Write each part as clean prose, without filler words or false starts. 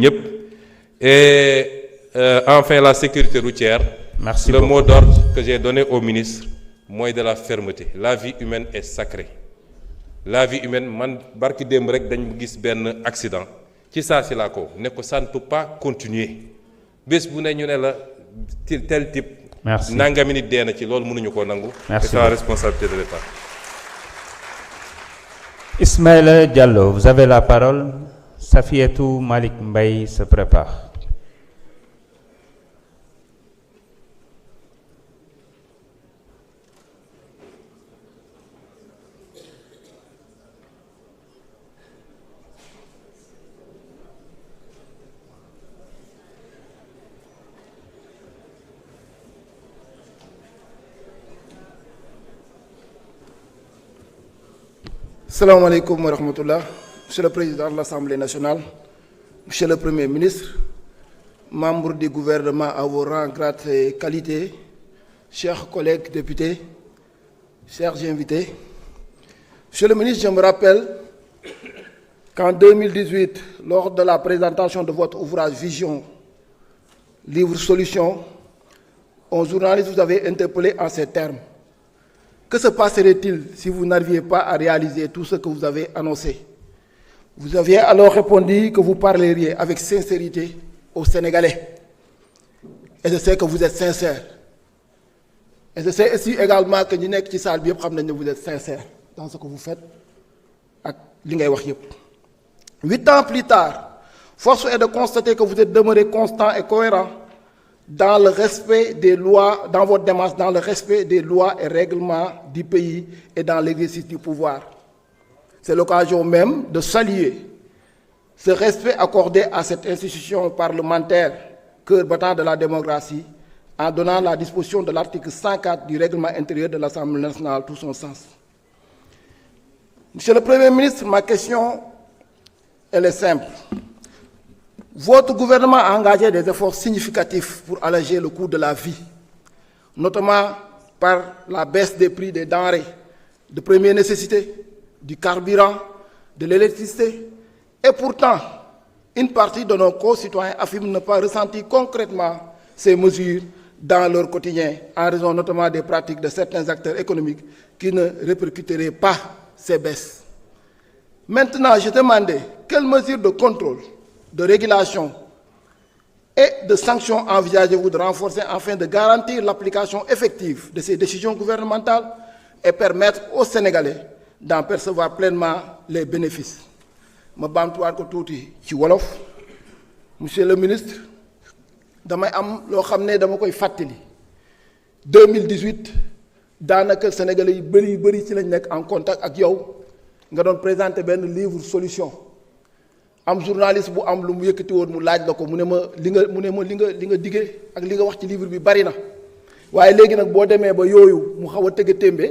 Et enfin la sécurité routière. Merci le beaucoup. mot d'ordre que j'ai donné au ministre, mooy de la fermeté. La vie humaine est sacrée. La vie humaine, man barki démb rek dañ gis benn accident ci saa si laa ko ne ko ça ne peut pas continuer bés bu ne ñu ne la tel type. Merci. nangami nit dee na ci loolu mënuñu koo nangu. Merci c'est la responsabilité de l'État. Ismaïla Diallo, vous avez la parole. Safiatou Malik Mbaye se prépare. Salam alaikum wa rahmatullah. Monsieur le Président de l'Assemblée nationale, Monsieur le Premier ministre, membres du gouvernement à vos rangs, grades et qualités, chers collègues députés, chers invités. Monsieur le ministre, je me rappelle qu'en 2018, lors de la présentation de votre ouvrage Vision, livre solution, un journaliste vous avait interpellé en ces termes. Que se passerait-il si vous n'arriviez pas à réaliser tout ce que vous avez annoncé? Vous aviez alors répondu que vous parleriez avec sincérité aux Sénégalais. Et je sais que vous êtes sincère. Et je sais aussi également que ñi nekk ci salle bi yëpp xam nañ ne vous êtes sincère dans ce que vous faites ak li ngay wax yëpp. 8 ans plus tard, force est de constater que vous êtes demeuré constant et cohérent dans le respect des lois, dans votre démarche, dans le respect des lois et règlements du pays et dans l'exercice du pouvoir. C'est l'occasion même de saluer ce respect accordé à cette institution parlementaire, cœur battant de la démocratie, en donnant la disposition de l'article 104 du règlement intérieur de l'Assemblée nationale tout son sens. Monsieur le Premier ministre, ma question, elle est simple. Votre gouvernement a engagé des efforts significatifs pour alléger le coût de la vie, notamment par la baisse des prix des denrées de première nécessité, du carburant, de l'électricité. Et pourtant, une partie de nos concitoyens affirment ne pas ressentir concrètement ces mesures dans leur quotidien, en raison notamment des pratiques de certains acteurs économiques qui ne répercuteraient pas ces baisses. Maintenant, je demandais quelles mesures de contrôle, de régulation et de sanctions envisagez-vous de renforcer afin de garantir l'application effective de ces décisions gouvernementales et permettre aux Sénégalais d'en percevoir pleinement les bénéfices. ma baamtuwaat ko tuuti ci wolof monsieur le ministre damay am loo xam ne dama koy fàttali 2018 daanaka Sénégalais yi bëri ci lañ nekk en contact ak yow nga doon présenter benn livre solution. am journaliste bu am lu mu yëkkati woon mu laaj la ko mu ne ma li nga diggee ak li nga wax ci livre bi bari na waaye léegi nag boo demee ba yooyu mu xaw a tëgg témbe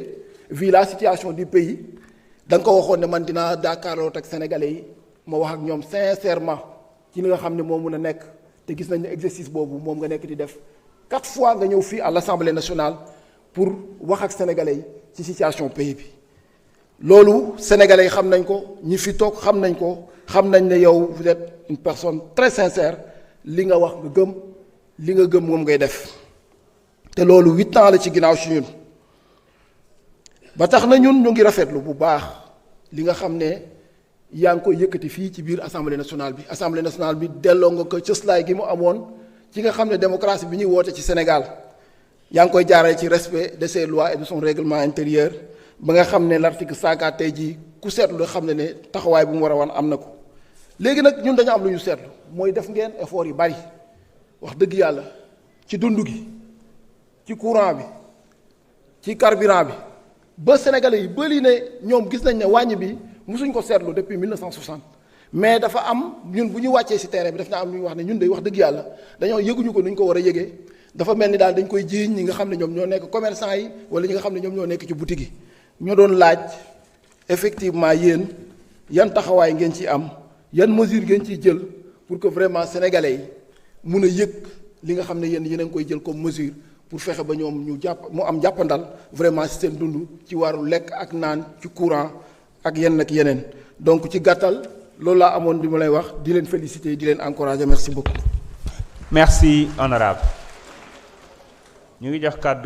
vu la situation du pays da nga ko waxoon ne man dinaa daakaarloo ak sénégalais yi ma wax ak ñoom sincèrement ci li nga xam ne moo mun a nekk te gis nañ ne exercice boobu moom nga nekk di def 4 fois nga ñëw fii à l'Assemblée nationale pour wax ak sénégalais yi ci situation pays bi loolu sénégalais yi xam nañ ko ñi fi toog xam nañ ko. xam nañ ne yow vous êtes une personne très sincère li nga wax nga gëm li nga gëm moom ngay def te loolu 8 ans la ci ginnaaw si ñun ba tax na ñun ñu ngi rafetlu bu baax li nga xam ne yaa ngi koy yëkkati fii ci biir assemblée nationale bi delloo nga ko cëslaay gi mu amoon ci nga xam ne démocratie bi ñuy woote ci Sénégal yaa ngi koy jaaree ci respect de ses lois et de son règlement intérieur ba nga xam ne l'article 104 tey jii ku seetlu xam ne taxawaay bu mu war a wan am na ko. léegi nag ñun dañu am lu ñu seetlu mooy def ngeen effort yu bari wax dëgg yàlla ci dund gi ci courant bi ci carburant bi ba sénégalais yi bëri ne ñoom gis nañ ne wàññi bi mosuñ ko seetlu depuis 1960 mais dafa am ñun bu ñu wàccee ci terrain bi daf na am lu ñu wax ne ñun day wax dëgg yàlla dañoo yëguñu ko nu ñu ko war a yëgee dafa mel ni daal dañ koy jiiñ ñi nga xam ne ñoom ñoo nekk commerçant yi wala ñi nga xam ne ñoom ñoo nekk ci boutique yi ñoo doon laaj effectivement yéen yan taxawaay ngeen ci am yan mesure ngeen ciy jël pour que vraiment sénégalais yi mun a yëg li nga xam ne yéen a ngi koy jël comme mesure pour fexe ba ñoom ñu jàpp mu am jàppandal vraiment ci seen dund ci wàllu lekk ak naan ci courant ak yenn ak yeneen donc ci gàttal loolu laa amoon di ma lay wax di leen féliciter di leen encourager merci beaucoup. Merci honorable ñu ngi jox kàddu